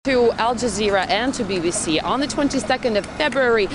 To Al Jazeera and to BBC, on the 22nd of February,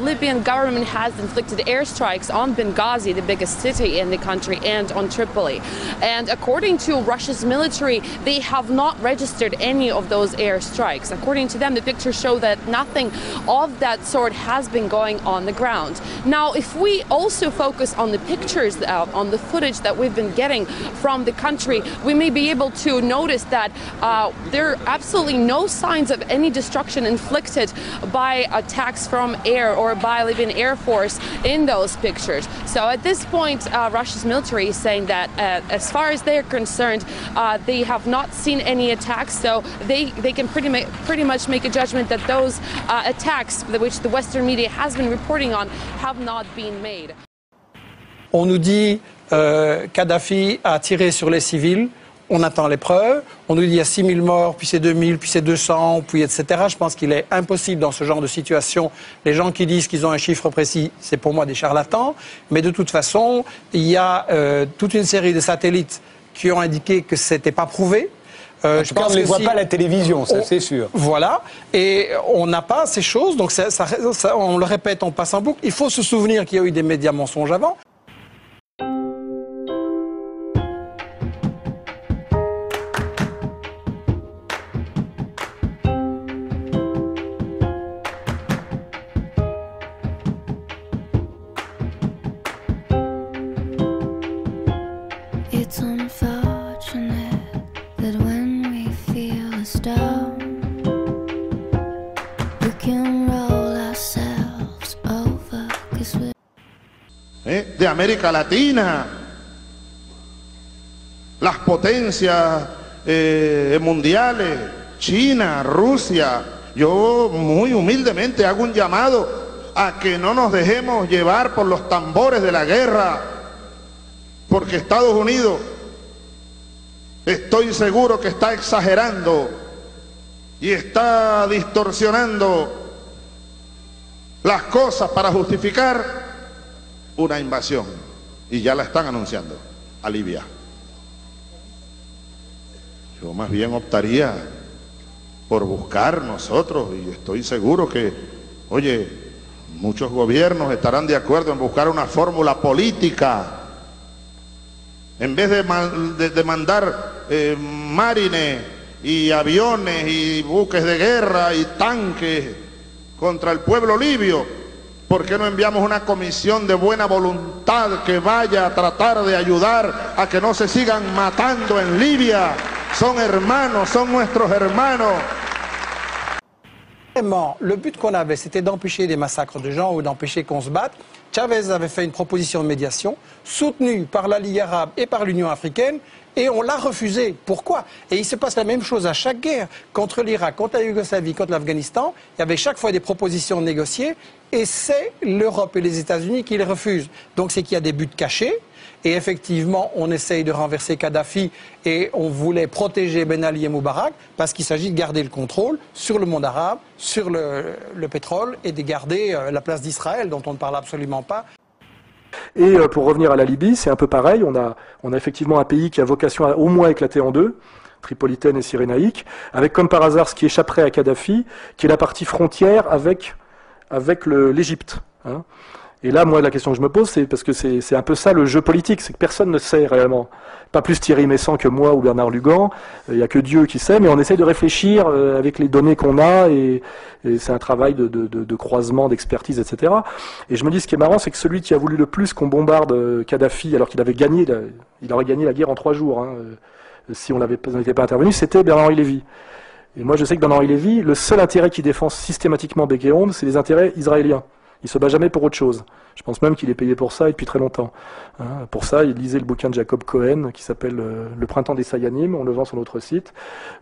Libyan government has inflicted airstrikes on Benghazi, the biggest city in the country, and on Tripoli. And according to Russia's military, they have not registered any of those airstrikes. According to them, the pictures show that nothing of that sort has been going on the ground. Now, if we also focus on the pictures, on the footage that we've been getting from the country, we may be able to notice that there are absolutely no signs of any destruction inflicted by attacks from air or by Libyan Air Force in those pictures. So at this point, Russia's military is saying that as far as they're concerned, they have not seen any attacks, so they can pretty much make a judgment that those attacks, which the Western media has been reporting on, have not been made. On nous dit Kadhafi a tiré sur les civils. On attend les preuves, on nous dit il y a 6 000 morts, puis c'est 2 000, puis c'est 200, puis etc. Je pense qu'il est impossible dans ce genre de situation. Les gens qui disent qu'ils ont un chiffre précis, c'est pour moi des charlatans. Mais de toute façon, il y a toute une série de satellites qui ont indiqué que ce n'était pas prouvé. Je pense qu'on ne les voit pas à la télévision, ça c'est sûr. Voilà, et on n'a pas ces choses, donc on le répète, on passe en boucle. Il faut se souvenir qu'il y a eu des médias mensonges avant. It's unfortunate that when we feel a storm, we can roll ourselves over, 'cause we're de América Latina, las potencias mundiales, China, Rusia. Yo muy humildemente hago un llamado a que no nos dejemos llevar por los tambores de la guerra, porque Estados Unidos, estoy seguro que está exagerando y está distorsionando las cosas para justificar una invasión, y ya la están anunciando a Libia. Yo más bien optaría por buscar nosotros, y estoy seguro que, oye, muchos gobiernos estarán de acuerdo en buscar una fórmula política. En vez de mandar marines y aviones y buques de guerra y tanques contra el pueblo libio, ¿por qué no enviamos una comisión de buena voluntad que vaya a tratar de ayudar a que no se sigan matando en Libia? Son hermanos, son nuestros hermanos. Vraiment, le but qu'on avait, c'était d'empêcher des massacres de gens ou d'empêcher qu'on se batte. Chavez avait fait une proposition de médiation, soutenue par la Ligue arabe et par l'Union africaine, et on l'a refusée. Pourquoi? Et il se passe la même chose à chaque guerre, contre l'Irak, contre la Yougoslavie, contre l'Afghanistan. Il y avait chaque fois des propositions négociées, et c'est l'Europe et les États-Unis qui les refusent. Donc c'est qu'il y a des buts cachés. Et effectivement, on essaye de renverser Kadhafi et on voulait protéger Ben Ali et Moubarak parce qu'il s'agit de garder le contrôle sur le monde arabe, sur le pétrole et de garder la place d'Israël dont on ne parle absolument pas. Et pour revenir à la Libye, c'est un peu pareil. On a effectivement un pays qui a vocation à au moins éclater en deux, tripolitaine et cyrénaïque, avec comme par hasard ce qui échapperait à Kadhafi, qui est la partie frontière avec l'Égypte. Hein. Et là, moi, la question que je me pose, c'est parce que c'est un peu ça le jeu politique, c'est que personne ne sait réellement. Pas plus Thierry Messant que moi ou Bernard Lugan, il n'y a que Dieu qui sait, mais on essaie de réfléchir avec les données qu'on a, et c'est un travail de croisement, d'expertise, etc. Et je me dis, ce qui est marrant, c'est que celui qui a voulu le plus qu'on bombarde Kadhafi, alors qu'il avait gagné, il aurait gagné la guerre en 3 jours, hein, si on n'était pas intervenu, c'était Bernard-Henri Lévy. Et moi, je sais que Bernard-Henri Lévy, le seul intérêt qu'il défend systématiquement bec et ongle, c'est les intérêts israéliens. Il se bat jamais pour autre chose. Je pense même qu'il est payé pour ça et depuis très longtemps. Hein, pour ça, il lisait le bouquin de Jacob Cohen qui s'appelle Le printemps des Sayanim, on le vend sur notre site,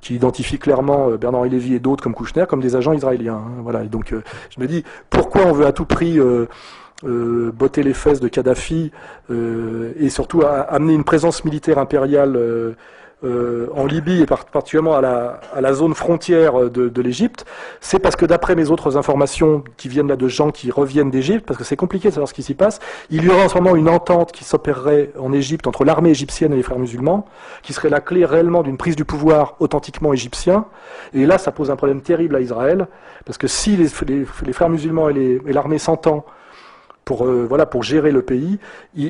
qui identifie clairement Bernard-Henri Lévy et d'autres comme Kouchner comme des agents israéliens. Hein, voilà. Et donc, je me dis, pourquoi on veut à tout prix botter les fesses de Kadhafi et surtout amener une présence militaire impériale en Libye et particulièrement à la zone frontière de l'Égypte, c'est parce que d'après mes autres informations qui viennent là de gens qui reviennent d'Égypte, parce que c'est compliqué de savoir ce qui s'y passe, il y aurait en ce moment une entente qui s'opérerait en Égypte entre l'armée égyptienne et les frères musulmans, qui serait la clé réellement d'une prise du pouvoir authentiquement égyptien. Et là, ça pose un problème terrible à Israël, parce que si les frères musulmans et l'armée s'entendent pour gérer le pays,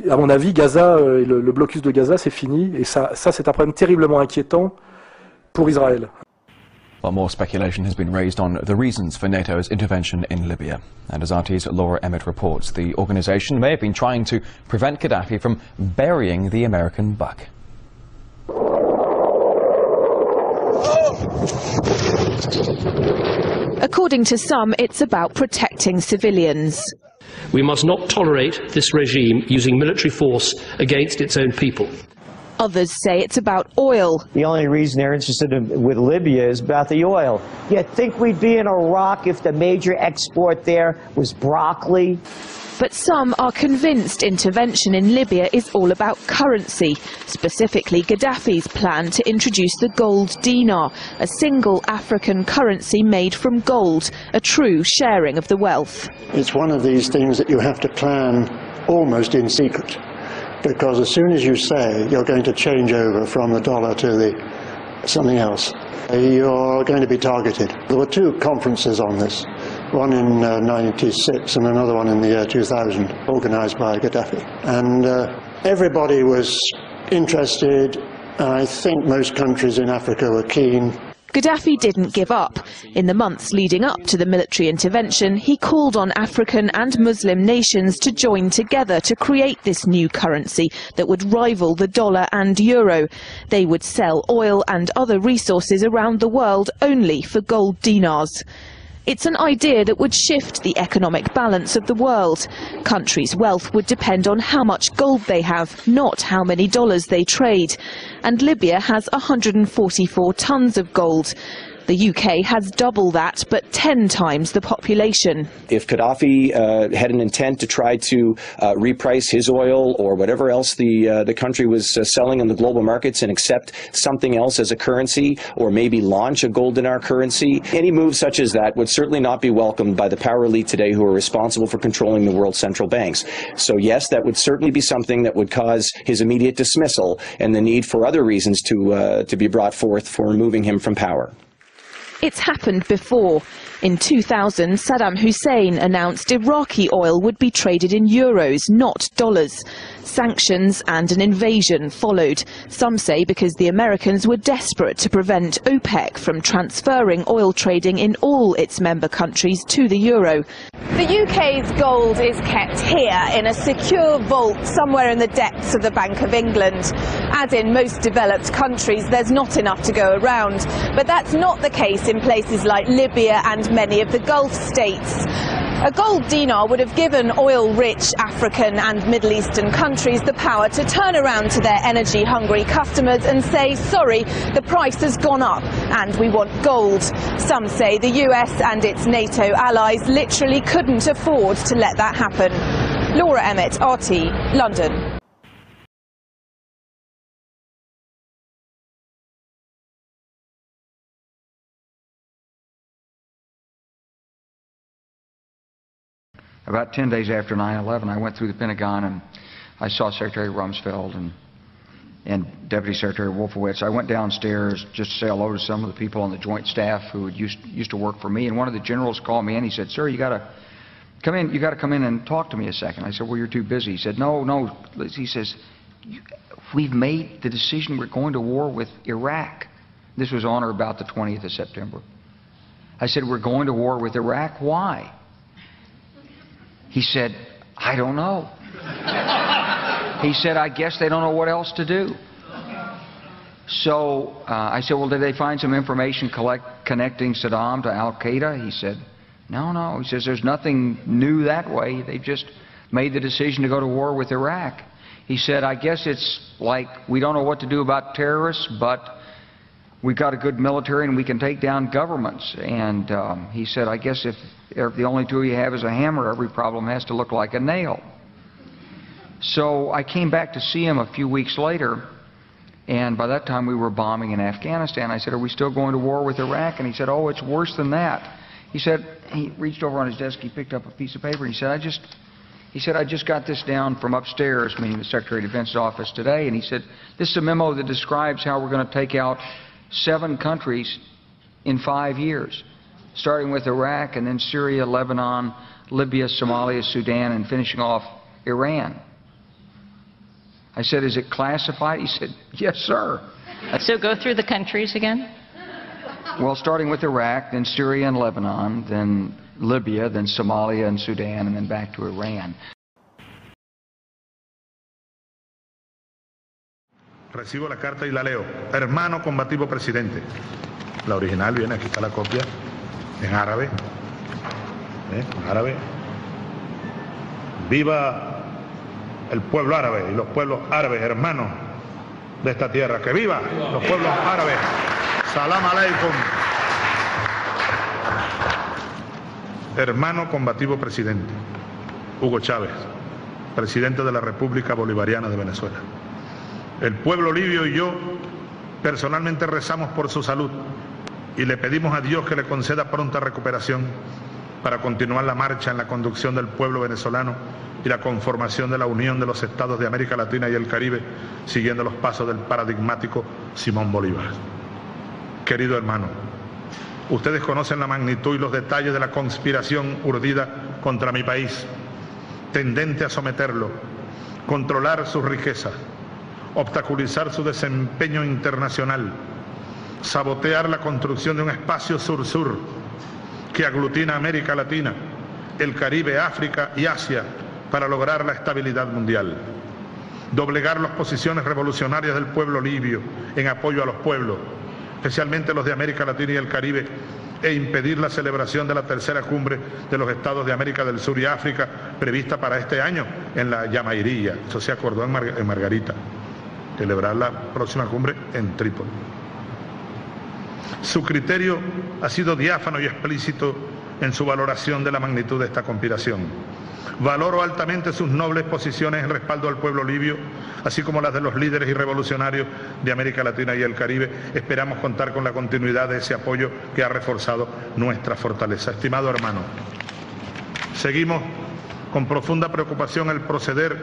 à mon avis, Gaza, le blocus de Gaza, c'est fini, et ça c'est un problème terriblement inquiétant pour Israël. Well, more speculation has been raised on the reasons for NATO's intervention in Libya. And as RT's Laura Emmett reports, the organisation may have been trying to prevent Gaddafi from burying the American buck. According to some, it's about protecting civilians. We must not tolerate this regime using military force against its own people. Others say it's about oil. The only reason they're interested with Libya is about the oil. You'd think we'd be in Iraq if the major export there was broccoli. But some are convinced intervention in Libya is all about currency, specifically Gaddafi's plan to introduce the gold dinar, a single African currency made from gold, a true sharing of the wealth. It's one of these things that you have to plan almost in secret, because as soon as you say you're going to change over from the dollar to something else, you're going to be targeted. There were two conferences on this. One in 96 and another one in the year 2000, organised by Gaddafi. And everybody was interested, and I think most countries in Africa were keen. Gaddafi didn't give up. In the months leading up to the military intervention, he called on African and Muslim nations to join together to create this new currency that would rival the dollar and euro. They would sell oil and other resources around the world only for gold dinars. It's an idea that would shift the economic balance of the world. Countries' wealth would depend on how much gold they have, not how many dollars they trade. And Libya has 144 tons of gold. The UK has double that, but 10 times the population. If Gaddafi had an intent to try to reprice his oil or whatever else the country was selling in the global markets and accept something else as a currency, or maybe launch a gold dinar currency, any move such as that would certainly not be welcomed by the power elite today who are responsible for controlling the world's central banks. So yes, that would certainly be something that would cause his immediate dismissal and the need for other reasons to be brought forth for removing him from power. It's happened before. In 2000, Saddam Hussein announced Iraqi oil would be traded in euros, not dollars. Sanctions and an invasion followed. Some say because the Americans were desperate to prevent OPEC from transferring oil trading in all its member countries to the euro. The UK's gold is kept here in a secure vault somewhere in the depths of the Bank of England. As in most developed countries, there's not enough to go around. But that's not the case in places like Libya and many of the Gulf states. A gold dinar would have given oil-rich African and Middle Eastern countries the power to turn around to their energy-hungry customers and say, sorry, the price has gone up and we want gold. Some say the US and its NATO allies literally couldn't afford to let that happen. Laura Emmett, RT, London. About 10 days after 9/11, I went through the Pentagon and I saw Secretary Rumsfeld and Deputy Secretary Wolfowitz. I went downstairs just to say hello to some of the people on the Joint Staff who used to work for me. And one of the generals called me in. He said, "Sir, you got to come in. You got to come in and talk to me a second." I said, "Well, you're too busy." He said, "No." He says, "We've made the decision. We're going to war with Iraq." This was on or about the 20th of September. I said, "We're going to war with Iraq. Why?" He said, "I don't know." He said, "I guess they don't know what else to do." So I said, "Well, did they find some information connecting Saddam to al-qaïda?" He said, No. He says, "There's nothing new that way. They've just made the decision to go to war with Iraq." He said, "I guess it's like we don't know what to do about terrorists, but we've got a good military and we can take down governments." And he said, "I guess if the only tool you have is a hammer, every problem has to look like a nail." So I came back to see him a few weeks later, And by that time we were bombing in Afghanistan. I said, are we still going to war with Iraq? And he said, oh, it's worse than that. He said, he reached over on his desk, he picked up a piece of paper, and he said, I just got this down from upstairs, meaning the Secretary of Defense's office today, and he said, this is a memo that describes how we're going to take out 7 countries in 5 years, starting with Iraq and then Syria, Lebanon, Libya, Somalia, Sudan, and finishing off Iran. I said, is it classified? He said, yes, sir. So go through the countries again? Well, starting with Iraq, then Syria and Lebanon, then Libya, then Somalia and Sudan, and then back to Iran. Recibo la carta y la leo. Hermano combativo presidente. La original viene, aquí está la copia, en árabe. En árabe. Viva el pueblo árabe y los pueblos árabes, hermanos de esta tierra. ¡Que viva los pueblos árabes! Salam aleikum. Hermano combativo presidente Hugo Chávez, presidente de la República Bolivariana de Venezuela. El pueblo libio y yo personalmente rezamos por su salud y le pedimos a Dios que le conceda pronta recuperación para continuar la marcha en la conducción del pueblo venezolano y la conformación de la unión de los estados de América Latina y el Caribe, siguiendo los pasos del paradigmático Simón Bolívar. Querido hermano, ustedes conocen la magnitud y los detalles de la conspiración urdida contra mi país, tendente a someterlo, controlar sus riquezas, obstaculizar su desempeño internacional, sabotear la construcción de un espacio sur-sur que aglutina América Latina, el Caribe, África y Asia para lograr la estabilidad mundial, doblegar las posiciones revolucionarias del pueblo libio en apoyo a los pueblos, especialmente los de América Latina y el Caribe, e impedir la celebración de la tercera cumbre de los estados de América del Sur y África prevista para este año en la Yamairía. Eso se acordó en Margarita, celebrar la próxima cumbre en Trípoli. Su criterio ha sido diáfano y explícito en su valoración de la magnitud de esta conspiración. Valoro altamente sus nobles posiciones en respaldo al pueblo libio, así como las de los líderes y revolucionarios de América Latina y el Caribe. Esperamos contar con la continuidad de ese apoyo que ha reforzado nuestra fortaleza. Estimado hermano, seguimos con profunda preocupación el proceder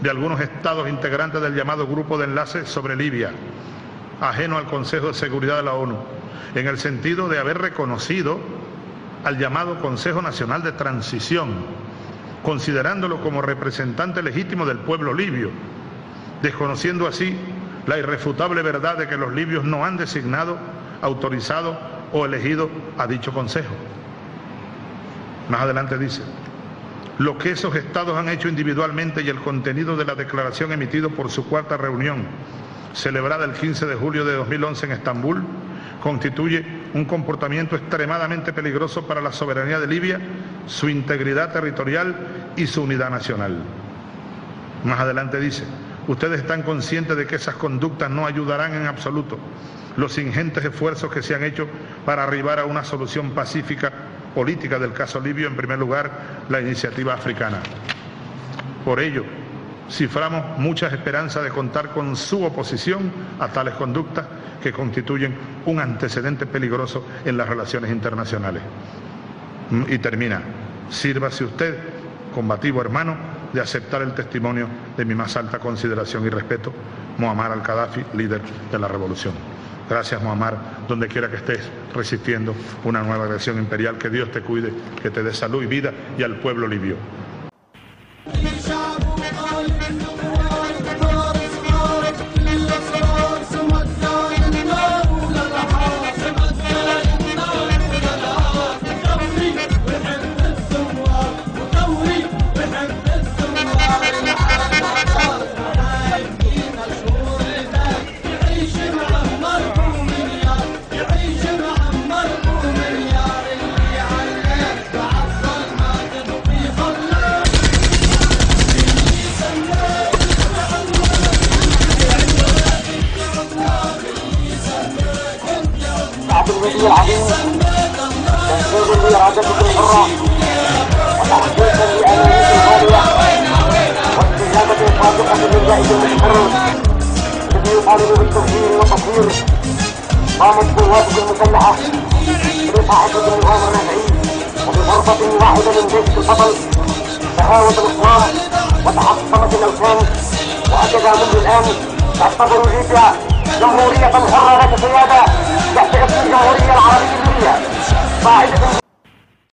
de algunos estados integrantes del llamado Grupo de Enlace sobre Libia, ajeno al Consejo de Seguridad de la ONU, en el sentido de haber reconocido al llamado Consejo Nacional de Transición, considerándolo como representante legítimo del pueblo libio, desconociendo así la irrefutable verdad de que los libios no han designado, autorizado o elegido a dicho consejo. Más adelante dice, lo que esos estados han hecho individualmente y el contenido de la declaración emitido por su cuarta reunión, celebrada el 15 de julio de 2011 en Estambul, constituye un comportamiento extremadamente peligroso para la soberanía de Libia, su integridad territorial y su unidad nacional. Más adelante dice, ustedes están conscientes de que esas conductas no ayudarán en absoluto los ingentes esfuerzos que se han hecho para arribar a una solución pacífica política del caso libio, en primer lugar, la iniciativa africana. Por ello, ciframos muchas esperanzas de contar con su oposición a tales conductas que constituyen un antecedente peligroso en las relaciones internacionales. Y termina, sírvase usted, combativo hermano, de aceptar el testimonio de mi más alta consideración y respeto, Muammar al-Qaddafi, líder de la revolución. Gracias, Muammar, donde quiera que estés resistiendo una nueva agresión imperial. Que Dios te cuide, que te dé salud y vida, y al pueblo libio. الله وطالبوا بالتغيير والتطهير. قامت قواتكم المسلحة بإصاحة النظام الرجعي وبغرفة واحدة من جيش البطل تهاوت الأصنام وتحطمت الأوثان، وهكذا منذ الآن تعتبر ليبيا جمهورية حرة ذات سيادة تحت اسم الجمهورية العربية الليبية.